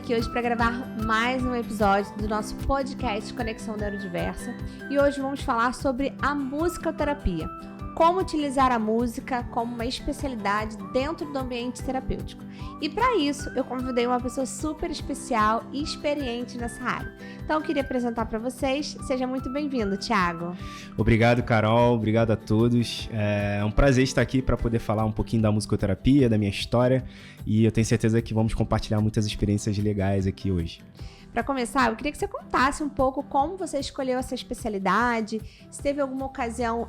aqui hoje para gravar mais um episódio do nosso podcast Conexão Neurodiversa e hoje vamos falar sobre a musicoterapia. Como utilizar a música como uma especialidade dentro do ambiente terapêutico. E para isso, eu convidei uma pessoa super especial e experiente nessa área. Então, eu queria apresentar para vocês. Seja muito bem-vindo, Thiago. Obrigado, Carol. Obrigado a todos. É um prazer estar aqui para poder falar um pouquinho da musicoterapia, da minha história. E eu tenho certeza que vamos compartilhar muitas experiências legais aqui hoje. Para começar, eu queria que você contasse um pouco como você escolheu essa especialidade, se teve alguma ocasião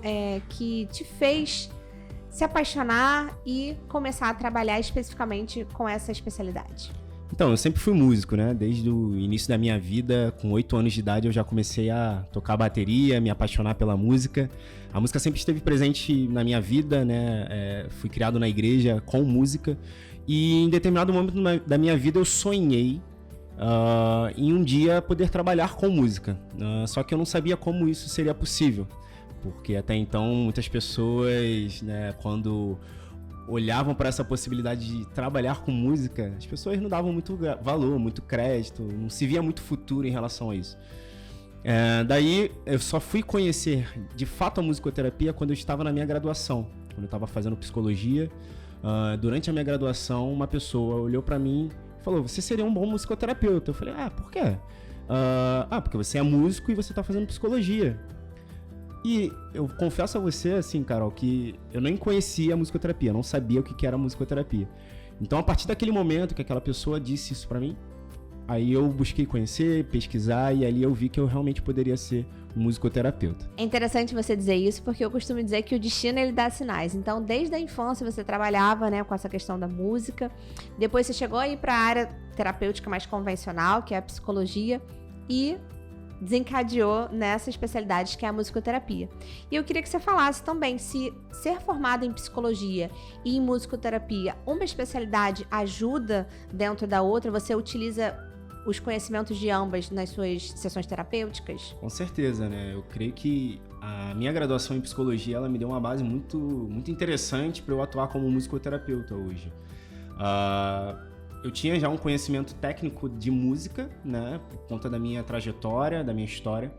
que te fez se apaixonar e começar a trabalhar especificamente com essa especialidade. Então, eu sempre fui músico, né? Desde o início da minha vida, com 8 anos de idade, eu já comecei a tocar bateria, me apaixonar pela música. A música sempre esteve presente na minha vida, né? Fui criado na igreja com música e em determinado momento da minha vida eu sonhei em um dia poder trabalhar com música, só que eu não sabia como isso seria possível, porque até então muitas pessoas, né, quando olhavam para essa possibilidade de trabalhar com música, as pessoas não davam muito valor, muito crédito, não se via muito futuro em relação a isso. Daí eu só fui conhecer de fato a musicoterapia quando eu estava na minha graduação, quando eu estava fazendo psicologia. Durante a minha graduação, uma pessoa olhou para mim falou, você seria um bom musicoterapeuta. Eu falei, por quê? Porque você é músico e você tá fazendo psicologia. E eu confesso a você, assim, Carol, que eu nem conhecia a musicoterapia, não sabia o que era a musicoterapia. Então, a partir daquele momento que aquela pessoa disse isso pra mim, aí eu busquei conhecer, pesquisar, e ali eu vi que eu realmente poderia ser um musicoterapeuta. É interessante você dizer isso, porque eu costumo dizer que o destino, ele dá sinais. Então, desde a infância, você trabalhava, né, com essa questão da música. Depois, você chegou a ir para a área terapêutica mais convencional, que é a psicologia, e desencadeou nessa especialidade, que é a musicoterapia. E eu queria que você falasse também se ser formado em psicologia e em musicoterapia, uma especialidade ajuda dentro da outra, você utiliza os conhecimentos de ambas nas suas sessões terapêuticas? Com certeza, né? Eu creio que a minha graduação em psicologia, ela me deu uma base muito, muito interessante para eu atuar como musicoterapeuta hoje. Eu tinha já um conhecimento técnico de música, né? Por conta da minha trajetória, da minha história,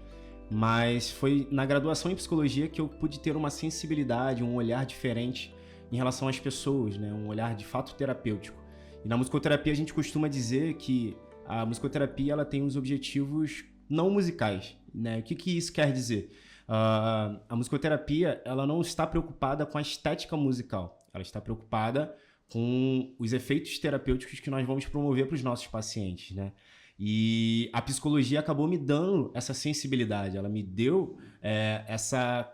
mas foi na graduação em psicologia que eu pude ter uma sensibilidade, um olhar diferente em relação às pessoas, né? Um olhar de fato terapêutico. E na musicoterapia a gente costuma dizer que a musicoterapia, ela tem os objetivos não musicais, né? O que isso quer dizer? A musicoterapia, ela não está preocupada com a estética musical. Ela está preocupada com os efeitos terapêuticos que nós vamos promover para os nossos pacientes, né? E a psicologia acabou me dando essa sensibilidade. Ela me deu essa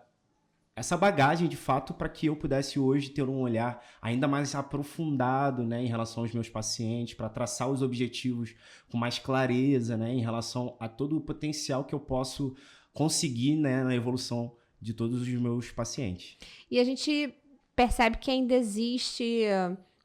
bagagem, de fato, para que eu pudesse hoje ter um olhar ainda mais aprofundado, né, em relação aos meus pacientes, para traçar os objetivos com mais clareza, né, em relação a todo o potencial que eu posso conseguir, né, na evolução de todos os meus pacientes. E a gente percebe que ainda existe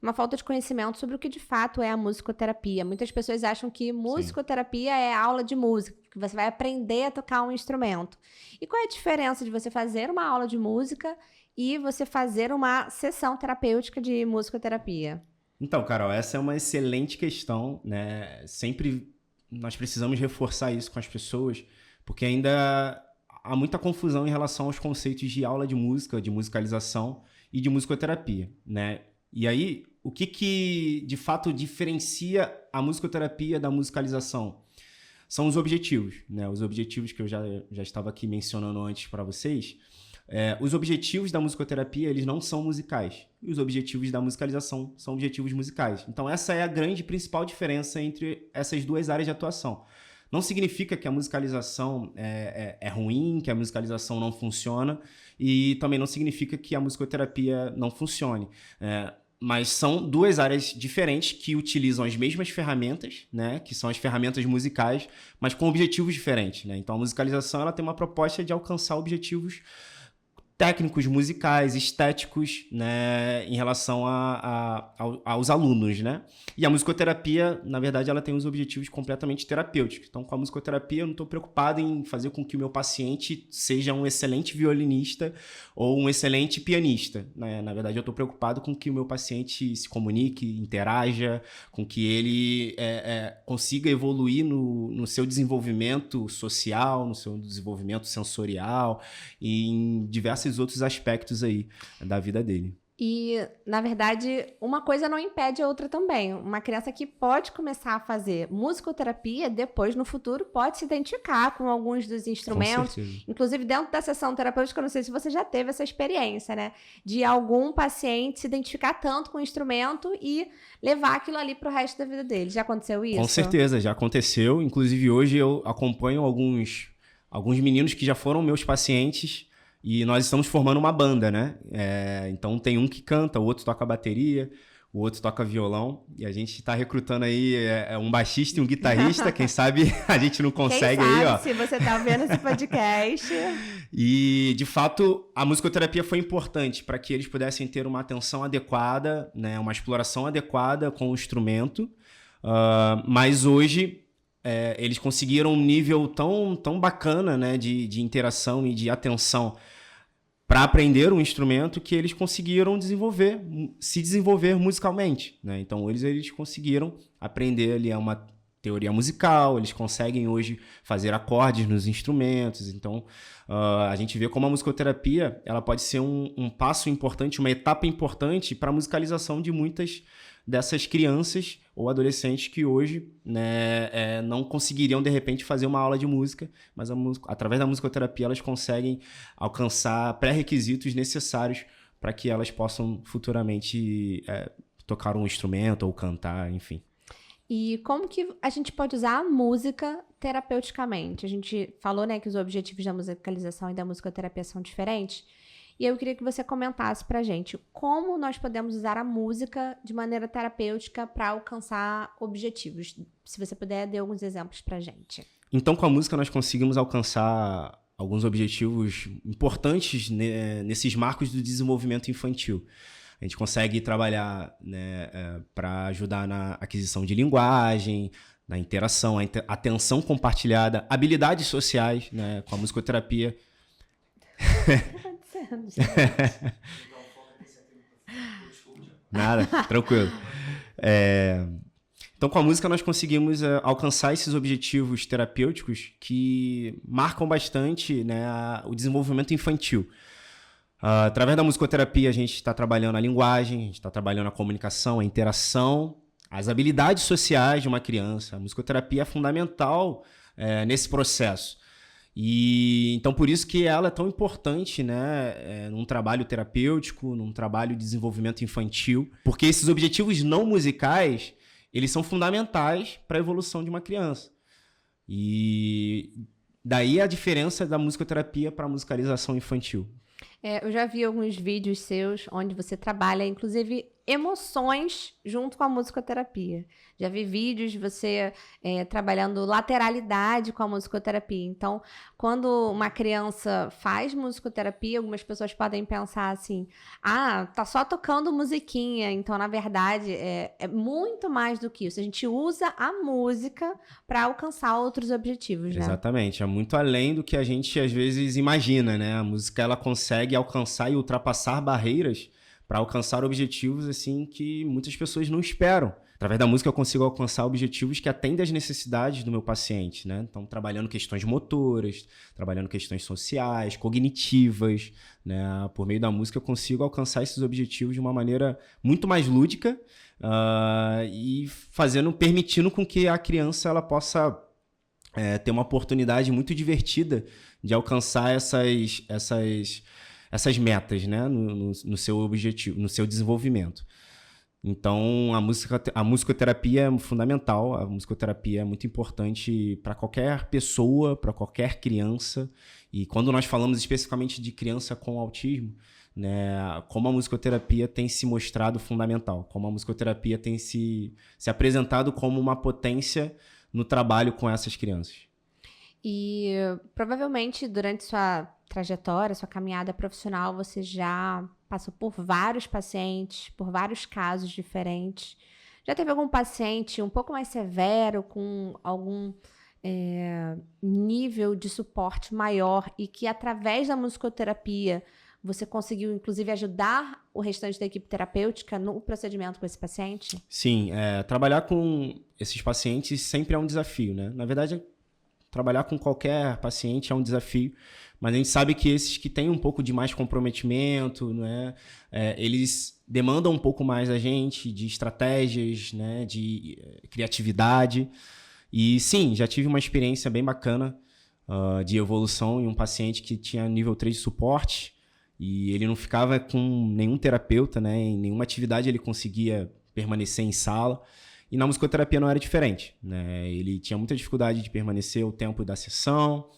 uma falta de conhecimento sobre o que de fato é a musicoterapia. Muitas pessoas acham que musicoterapia é aula de música, que você vai aprender a tocar um instrumento. E qual é a diferença de você fazer uma aula de música e você fazer uma sessão terapêutica de musicoterapia? Então, Carol, essa é uma excelente questão, né? Sempre nós precisamos reforçar isso com as pessoas, porque ainda há muita confusão em relação aos conceitos de aula de música, de musicalização e de musicoterapia, né? E aí, o que de fato diferencia a musicoterapia da musicalização? São os objetivos, né? Os objetivos que eu já estava aqui mencionando antes para vocês. Os objetivos da musicoterapia, eles não são musicais. E os objetivos da musicalização são objetivos musicais. Então, essa é a grande principal diferença entre essas duas áreas de atuação. Não significa que a musicalização é ruim, que a musicalização não funciona, e também não significa que a musicoterapia não funcione. Mas são duas áreas diferentes que utilizam as mesmas ferramentas, né, que são as ferramentas musicais, mas com objetivos diferentes, né? Então a musicalização, ela tem uma proposta de alcançar objetivos técnicos musicais, estéticos, né, em relação aos alunos, né? E a musicoterapia, na verdade, ela tem os objetivos completamente terapêuticos. Então, com a musicoterapia, eu não estou preocupado em fazer com que o meu paciente seja um excelente violinista ou um excelente pianista, né? Na verdade, eu estou preocupado com que o meu paciente se comunique, interaja, com que ele consiga evoluir no seu desenvolvimento social, no seu desenvolvimento sensorial e em diversos outros aspectos aí da vida dele. E, na verdade, uma coisa não impede a outra também. Uma criança que pode começar a fazer musicoterapia, depois, no futuro, pode se identificar com alguns dos instrumentos. Com certeza. Inclusive, dentro da sessão terapêutica, eu não sei se você já teve essa experiência, né? De algum paciente se identificar tanto com o instrumento e levar aquilo ali pro resto da vida dele. Já aconteceu isso? Com certeza, já aconteceu. Inclusive, hoje eu acompanho alguns meninos que já foram meus pacientes. E nós estamos formando uma banda, né? Então tem um que canta, o outro toca bateria, o outro toca violão. E a gente está recrutando aí um baixista e um guitarrista. Quem sabe a gente não consegue Quem sabe, aí, ó. se você tá vendo esse podcast. E, de fato, a musicoterapia foi importante para que eles pudessem ter uma atenção adequada, né? Uma exploração adequada com o instrumento. Mas hoje... eles conseguiram um nível tão bacana, né, de interação e de atenção para aprender um instrumento que eles conseguiram se desenvolver musicalmente, né? Então eles conseguiram aprender ali uma teoria musical, eles conseguem hoje fazer acordes nos instrumentos. Então a gente vê como a musicoterapia ela pode ser um passo importante, uma etapa importante para a musicalização de muitas dessas crianças ou adolescentes que hoje, né, não conseguiriam, de repente, fazer uma aula de música, mas através da musicoterapia elas conseguem alcançar pré-requisitos necessários para que elas possam futuramente tocar um instrumento ou cantar, enfim. E como que a gente pode usar a música terapeuticamente? A gente falou, né, que os objetivos da musicalização e da musicoterapia são diferentes. E eu queria que você comentasse pra gente como nós podemos usar a música de maneira terapêutica para alcançar objetivos. Se você puder, dê alguns exemplos pra gente. Então, com a música, nós conseguimos alcançar alguns objetivos importantes, né, nesses marcos do desenvolvimento infantil. A gente consegue trabalhar, né, para ajudar na aquisição de linguagem, na interação, atenção compartilhada, habilidades sociais, né, com a musicoterapia. Nada, tranquilo. Então, com a música, nós conseguimos alcançar esses objetivos terapêuticos que marcam bastante, né, o desenvolvimento infantil. Através da musicoterapia, a gente está trabalhando a linguagem, a gente está trabalhando a comunicação, a interação, as habilidades sociais de uma criança. A musicoterapia é fundamental nesse processo. E então por isso que ela é tão importante, né, num trabalho terapêutico, num trabalho de desenvolvimento infantil, porque esses objetivos não musicais, eles são fundamentais para a evolução de uma criança. E daí a diferença da musicoterapia para a musicalização infantil. Eu já vi alguns vídeos seus onde você trabalha, inclusive, emoções junto com a musicoterapia. Já vi vídeos de você trabalhando lateralidade com a musicoterapia. Então, quando uma criança faz musicoterapia, algumas pessoas podem pensar assim, tá só tocando musiquinha. Então, na verdade, é muito mais do que isso. A gente usa a música para alcançar outros objetivos, né? Exatamente. É muito além do que a gente, às vezes, imagina, né? A música, ela consegue alcançar e ultrapassar barreiras para alcançar objetivos assim que muitas pessoas não esperam. Através da música eu consigo alcançar objetivos que atendem às necessidades do meu paciente, né? Então, trabalhando questões motoras, trabalhando questões sociais, cognitivas, né? Por meio da música eu consigo alcançar esses objetivos de uma maneira muito mais lúdica e permitindo com que a criança ela possa ter uma oportunidade muito divertida de alcançar essas metas, né, no seu objetivo, no seu desenvolvimento. Então, a musicoterapia é fundamental, a musicoterapia é muito importante para qualquer pessoa, para qualquer criança. E quando nós falamos especificamente de criança com autismo, né, como a musicoterapia tem se mostrado fundamental, como a musicoterapia tem se apresentado como uma potência no trabalho com essas crianças. E provavelmente durante sua trajetória, sua caminhada profissional, você já passou por vários pacientes, por vários casos diferentes. Já teve algum paciente um pouco mais severo, com algum nível de suporte maior e que através da musicoterapia você conseguiu, inclusive, ajudar o restante da equipe terapêutica no procedimento com esse paciente? Sim, trabalhar com esses pacientes sempre é um desafio, né? Na verdade, trabalhar com qualquer paciente é um desafio, mas a gente sabe que esses que têm um pouco de mais comprometimento, né, eles demandam um pouco mais da gente, de estratégias, né, de criatividade. E sim, já tive uma experiência bem bacana de evolução em um paciente que tinha nível 3 de suporte e ele não ficava com nenhum terapeuta, né, em nenhuma atividade ele conseguia permanecer em sala. E na musicoterapia não era diferente, né? Ele tinha muita dificuldade de permanecer o tempo da sessão,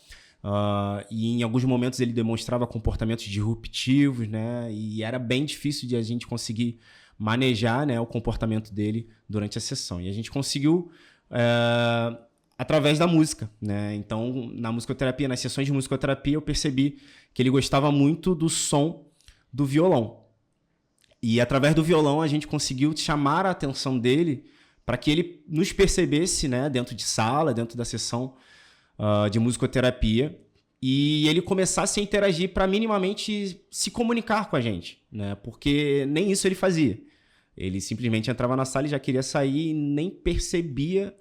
e em alguns momentos ele demonstrava comportamentos disruptivos, né? E era bem difícil de a gente conseguir manejar, né, o comportamento dele durante a sessão. E a gente conseguiu através da música, né? Então, na musicoterapia, nas sessões de musicoterapia, eu percebi que ele gostava muito do som do violão. E através do violão a gente conseguiu chamar a atenção dele para que ele nos percebesse, né, dentro de sala, dentro da sessão de musicoterapia, e ele começasse a interagir para minimamente se comunicar com a gente, né, porque nem isso ele fazia. Ele simplesmente entrava na sala e já queria sair e nem percebia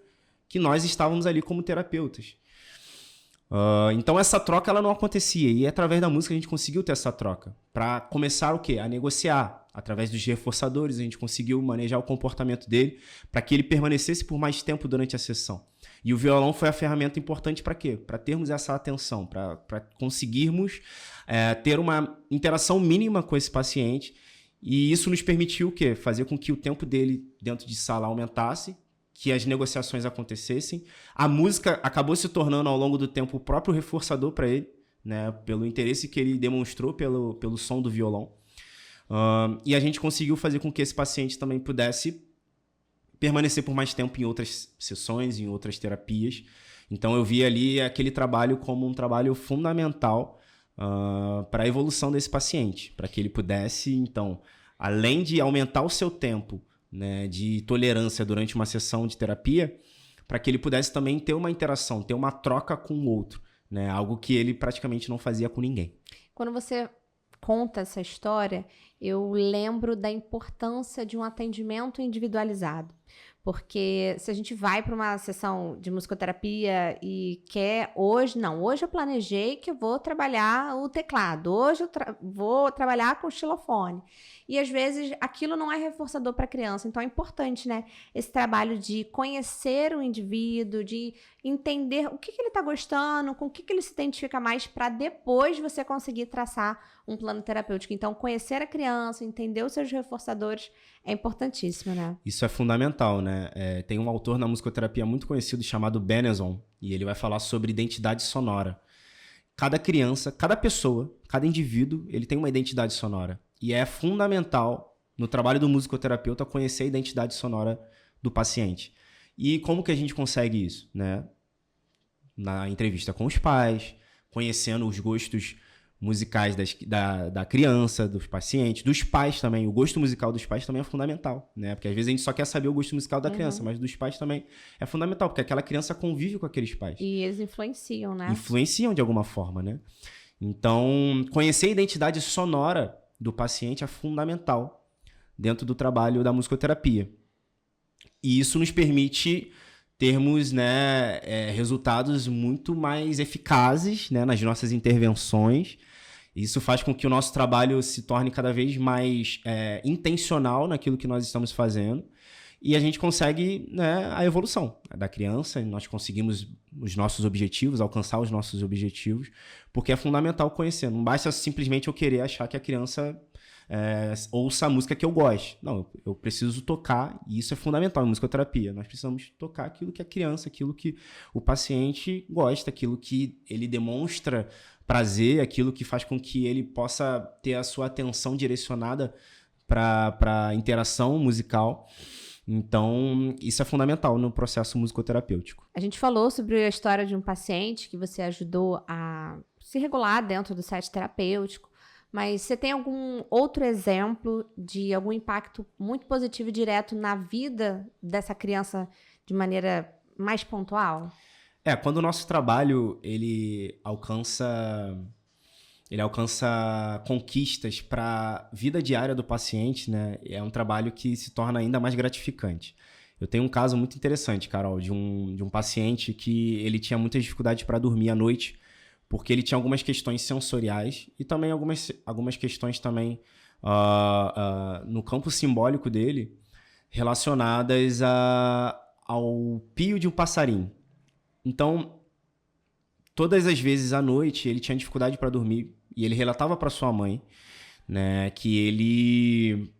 que nós estávamos ali como terapeutas. Então essa troca ela não acontecia, e através da música a gente conseguiu ter essa troca para começar o quê? A negociar. Através dos reforçadores a gente conseguiu manejar o comportamento dele para que ele permanecesse por mais tempo durante a sessão. E o violão foi a ferramenta importante para quê? Para termos essa atenção, para conseguirmos ter uma interação mínima com esse paciente, e isso nos permitiu o quê? Fazer com que o tempo dele dentro de sala aumentasse, que as negociações acontecessem. A música acabou se tornando, ao longo do tempo, o próprio reforçador para ele, né? Pelo interesse que ele demonstrou pelo som do violão. E a gente conseguiu fazer com que esse paciente também pudesse permanecer por mais tempo em outras sessões, em outras terapias. Então eu vi ali aquele trabalho como um trabalho fundamental para a evolução desse paciente, para que ele pudesse, então, além de aumentar o seu tempo, né, de tolerância durante uma sessão de terapia, para que ele pudesse também ter uma interação, ter uma troca com o outro, né, algo que ele praticamente não fazia com ninguém. Quando você conta essa história, eu lembro da importância de um atendimento individualizado. Porque se a gente vai para uma sessão de musicoterapia e quer hoje eu planejei que eu vou trabalhar o teclado, hoje eu vou trabalhar com o xilofone. E às vezes aquilo não é reforçador para a criança. Então é importante, né, esse trabalho de conhecer o indivíduo, de entender o que ele está gostando, com o que ele se identifica mais, para depois você conseguir traçar um plano terapêutico. Então conhecer a criança, entender os seus reforçadores é importantíssimo, né? Isso é fundamental, né? Tem um autor na musicoterapia muito conhecido chamado Benezon, e ele vai falar sobre identidade sonora. Cada criança, cada pessoa, cada indivíduo, ele tem uma identidade sonora. E é fundamental, no trabalho do musicoterapeuta, conhecer a identidade sonora do paciente. E como que a gente consegue isso, né? Na entrevista com os pais, conhecendo os gostos musicais da criança, dos pacientes, dos pais também. O gosto musical dos pais também é fundamental, né? Porque às vezes a gente só quer saber o gosto musical da criança, mas dos pais também é fundamental, porque aquela criança convive com aqueles pais. E eles influenciam, né? Influenciam de alguma forma, né? Então, conhecer a identidade sonora do paciente é fundamental dentro do trabalho da musicoterapia. E isso nos permite termos, né, resultados muito mais eficazes, né, nas nossas intervenções. Isso faz com que o nosso trabalho se torne cada vez mais intencional naquilo que nós estamos fazendo. E a gente consegue, né, a evolução da criança, nós conseguimos os nossos objetivos, alcançar os nossos objetivos, porque é fundamental conhecer. Não basta simplesmente eu querer achar que a criança ouça a música que eu gosto. Não, eu preciso tocar, e isso é fundamental em musicoterapia. Nós precisamos tocar aquilo que a criança, aquilo que o paciente gosta, aquilo que ele demonstra prazer, aquilo que faz com que ele possa ter a sua atenção direcionada para a interação musical. Então, isso é fundamental no processo musicoterapêutico. A gente falou sobre a história de um paciente que você ajudou a se regular dentro do set terapêutico, mas você tem algum outro exemplo de algum impacto muito positivo e direto na vida dessa criança de maneira mais pontual? Quando o nosso trabalho ele alcança conquistas para a vida diária do paciente, né? É um trabalho que se torna ainda mais gratificante. Eu tenho um caso muito interessante, Carol, de um paciente que ele tinha muitas dificuldades para dormir à noite, porque ele tinha algumas questões sensoriais e também algumas questões também no campo simbólico dele, relacionadas ao pio de um passarinho. Então, todas as vezes à noite ele tinha dificuldade para dormir e ele relatava para sua mãe, né, que ele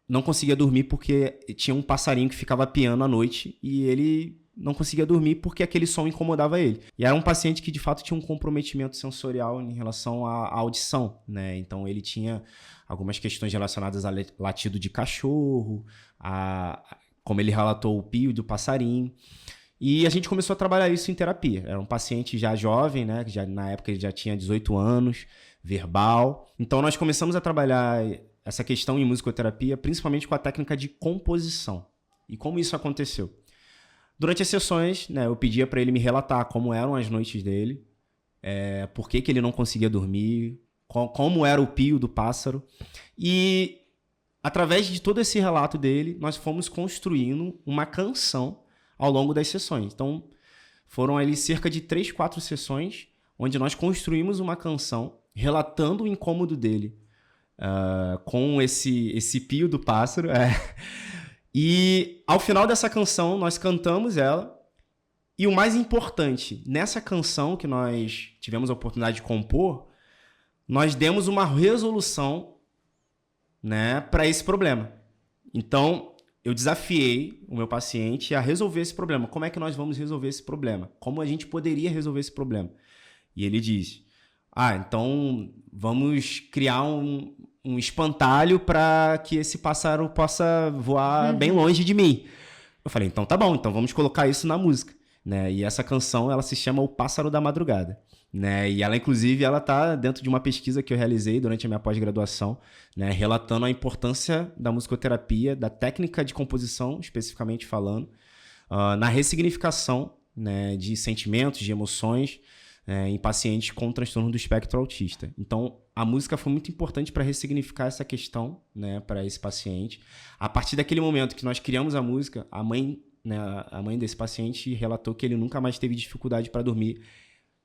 não conseguia dormir porque tinha um passarinho que ficava piando à noite e ele não conseguia dormir porque aquele som incomodava ele. E era um paciente que de fato tinha um comprometimento sensorial em relação à audição, né? Então ele tinha algumas questões relacionadas a latido de cachorro, como ele relatou, o pio do passarinho. E a gente começou a trabalhar isso em terapia. Era um paciente já jovem, né? Na época ele já tinha 18 anos, verbal. Então nós começamos a trabalhar essa questão em musicoterapia, principalmente com a técnica de composição. E como isso aconteceu? Durante as sessões, né, eu pedia para ele me relatar como eram as noites dele, por que ele não conseguia dormir, como era o pio do pássaro. E através de todo esse relato dele, nós fomos construindo uma canção ao longo das sessões. Então, foram ali cerca de 3, 4 sessões, onde nós construímos uma canção relatando o incômodo dele com esse pio do pássaro. E ao final dessa canção, nós cantamos ela. E o mais importante, nessa canção que nós tivemos a oportunidade de compor, nós demos uma resolução, né, para esse problema. Então, eu desafiei o meu paciente a resolver esse problema. Como é que nós vamos resolver esse problema? Como a gente poderia resolver esse problema? E ele diz, então vamos criar um espantalho para que esse pássaro possa voar bem longe de mim. Eu falei, então tá bom, então vamos colocar isso na música, né? E essa canção, ela se chama O Pássaro da Madrugada, né? E ela, inclusive, ela tá dentro de uma pesquisa que eu realizei durante a minha pós-graduação, né? Relatando a importância da musicoterapia, da técnica de composição, especificamente falando, na ressignificação, né, de sentimentos, de emoções, em pacientes com transtorno do espectro autista. Então, a música foi muito importante para ressignificar essa questão, né, para esse paciente. A partir daquele momento que nós criamos a música, a mãe desse paciente relatou que ele nunca mais teve dificuldade para dormir,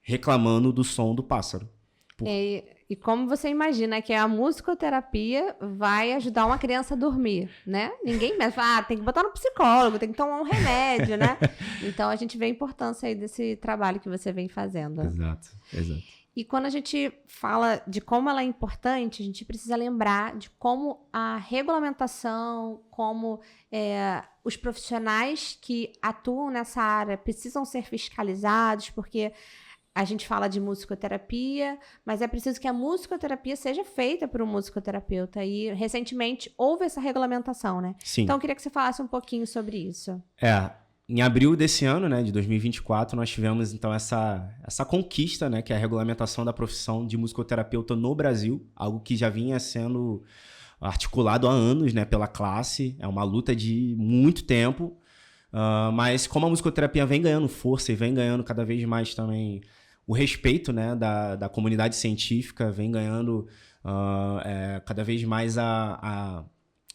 reclamando do som do pássaro. E como você imagina que a musicoterapia vai ajudar uma criança a dormir, né? Ninguém mais fala, tem que botar no psicólogo, tem que tomar um remédio, né? Então, a gente vê a importância aí desse trabalho que você vem fazendo. Exato. E quando a gente fala de como ela é importante, a gente precisa lembrar de como a regulamentação, como os profissionais que atuam nessa área precisam ser fiscalizados, porque a gente fala de musicoterapia, mas é preciso que a musicoterapia seja feita por um musicoterapeuta. E, recentemente, houve essa regulamentação, né? Sim. Então, eu queria que você falasse um pouquinho sobre isso. Em abril desse ano, né, de 2024, nós tivemos, então, essa conquista, né, que é a regulamentação da profissão de musicoterapeuta no Brasil, algo que já vinha sendo articulado há anos, né, pela classe. É uma luta de muito tempo, mas como a musicoterapia vem ganhando força e vem ganhando cada vez mais também o respeito, né, da comunidade científica, vem ganhando cada vez mais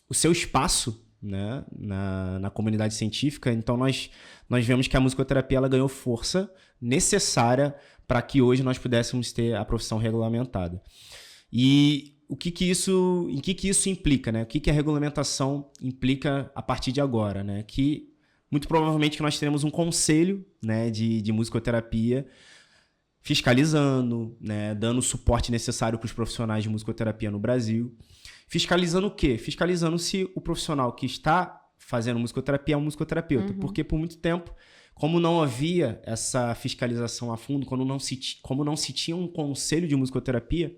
o seu espaço, né, na comunidade científica. Então nós vemos que a musicoterapia ela ganhou força necessária para que hoje nós pudéssemos ter a profissão regulamentada. E em que isso implica, né? O que a regulamentação implica a partir de agora, né? Que muito provavelmente que nós teremos um conselho, né, de musicoterapia fiscalizando, né, dando o suporte necessário para os profissionais de musicoterapia no Brasil. Fiscalizando o quê? Fiscalizando se o profissional que está fazendo musicoterapia é um musicoterapeuta. Porque por muito tempo, como não havia essa fiscalização a fundo, como não se tinha um conselho de musicoterapia,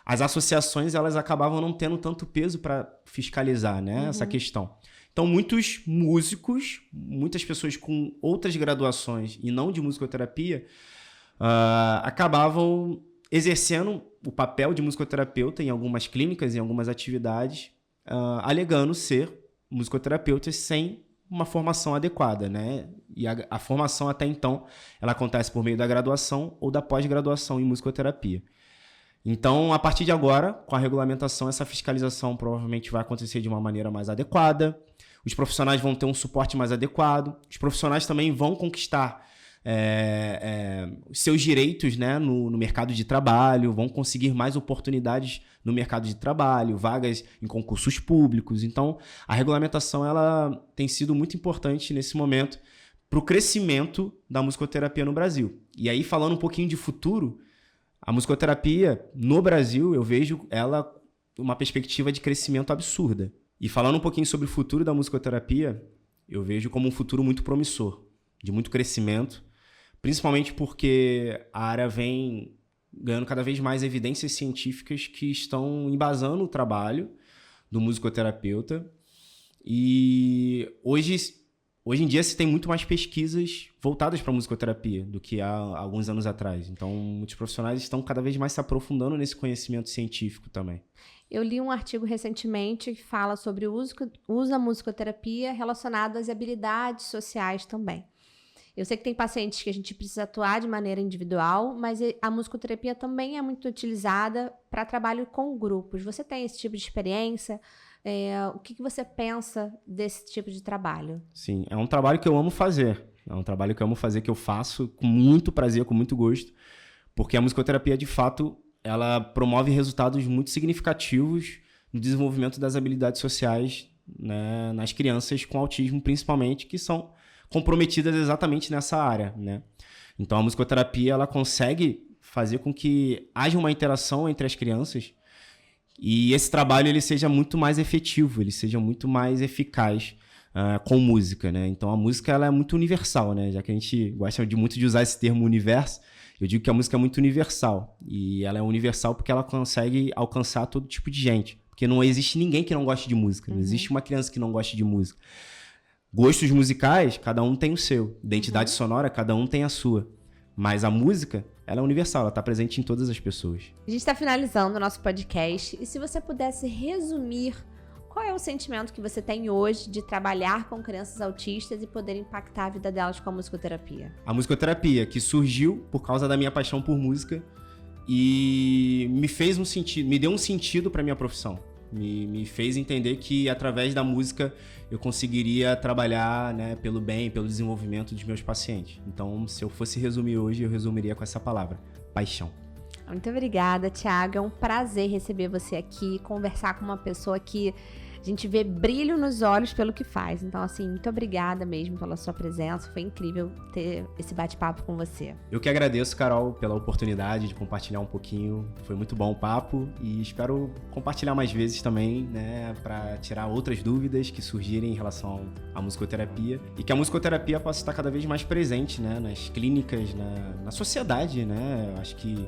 as associações elas acabavam não tendo tanto peso para fiscalizar, né, essa questão. Então, muitos músicos, muitas pessoas com outras graduações e não de musicoterapia, acabavam exercendo o papel de musicoterapeuta em algumas clínicas, em algumas atividades, alegando ser musicoterapeutas sem uma formação adequada, né? E a formação até então, ela acontece por meio da graduação ou da pós-graduação em musicoterapia. Então, a partir de agora, com a regulamentação, essa fiscalização provavelmente vai acontecer de uma maneira mais adequada, os profissionais vão ter um suporte mais adequado, os profissionais também vão conquistar os seus direitos, né, no mercado de trabalho, vão conseguir mais oportunidades no mercado de trabalho, vagas em concursos públicos. Então, a regulamentação ela tem sido muito importante nesse momento para o crescimento da musicoterapia no Brasil. E aí, falando um pouquinho de futuro, a musicoterapia no Brasil, eu vejo ela uma perspectiva de crescimento absurda. E falando um pouquinho sobre o futuro da musicoterapia, eu vejo como um futuro muito promissor, de muito crescimento, principalmente porque a área vem ganhando cada vez mais evidências científicas que estão embasando o trabalho do musicoterapeuta. E hoje em dia se tem muito mais pesquisas voltadas para a musicoterapia do que há alguns anos atrás. Então, muitos profissionais estão cada vez mais se aprofundando nesse conhecimento científico também. Eu li um artigo recentemente que fala sobre o uso da musicoterapia relacionado às habilidades sociais também. Eu sei que tem pacientes que a gente precisa atuar de maneira individual, mas a musicoterapia também é muito utilizada para trabalho com grupos. Você tem esse tipo de experiência? O que você pensa desse tipo de trabalho? Sim, é um trabalho que eu amo fazer. É um trabalho que eu amo fazer, que eu faço com muito prazer, com muito gosto, porque a musicoterapia, de fato, ela promove resultados muito significativos no desenvolvimento das habilidades sociais, né, nas crianças com autismo, principalmente, que são comprometidas exatamente nessa área, né? Então, a musicoterapia ela consegue fazer com que haja uma interação entre as crianças e esse trabalho ele seja muito mais efetivo, ele seja muito mais eficaz com música, né? Então, a música ela é muito universal, né? Já que a gente gosta muito de usar esse termo universo, eu digo que a música é muito universal. E ela é universal porque ela consegue alcançar todo tipo de gente. Porque não existe ninguém que não goste de música. Não existe uma criança que não goste de música. Gostos musicais, cada um tem o seu. Identidade sonora, cada um tem a sua. Mas a música, ela é universal, ela está presente em todas as pessoas. A gente está finalizando o nosso podcast. E se você pudesse resumir, qual é o sentimento que você tem hoje de trabalhar com crianças autistas e poder impactar a vida delas com a musicoterapia? A musicoterapia, que surgiu por causa da minha paixão por música e me deu um sentido para minha profissão. Me fez entender que através da música eu conseguiria trabalhar, né, pelo bem, pelo desenvolvimento dos meus pacientes. Então, se eu fosse resumir hoje, eu resumiria com essa palavra: paixão. Muito obrigada, Thiago. É um prazer receber você aqui, conversar com uma pessoa que a gente vê brilho nos olhos pelo que faz. Então, assim, muito obrigada mesmo pela sua presença. Foi incrível ter esse bate-papo com você. Eu que agradeço, Carol, pela oportunidade de compartilhar um pouquinho. Foi muito bom o papo e espero compartilhar mais vezes também, né, para tirar outras dúvidas que surgirem em relação à musicoterapia e que a musicoterapia possa estar cada vez mais presente, né, nas clínicas, na sociedade, né? Eu acho que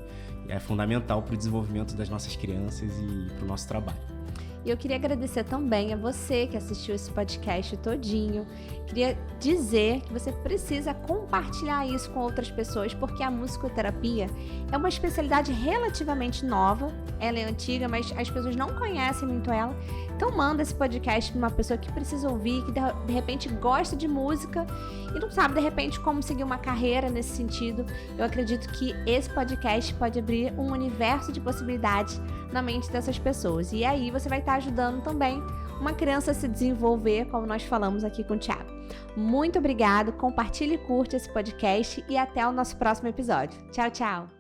é fundamental para o desenvolvimento das nossas crianças e para o nosso trabalho. E eu queria agradecer também a você que assistiu esse podcast todinho. Queria dizer que você precisa compartilhar isso com outras pessoas, porque a musicoterapia é uma especialidade relativamente nova. Ela é antiga, mas as pessoas não conhecem muito ela. Então manda esse podcast para uma pessoa que precisa ouvir, que de repente gosta de música e não sabe de repente como seguir uma carreira nesse sentido. Eu acredito que esse podcast pode abrir um universo de possibilidades na mente dessas pessoas. E aí você vai estar ajudando também uma criança a se desenvolver, como nós falamos aqui com o Thiago. Muito obrigado, compartilhe e curte esse podcast e até o nosso próximo episódio. Tchau, tchau!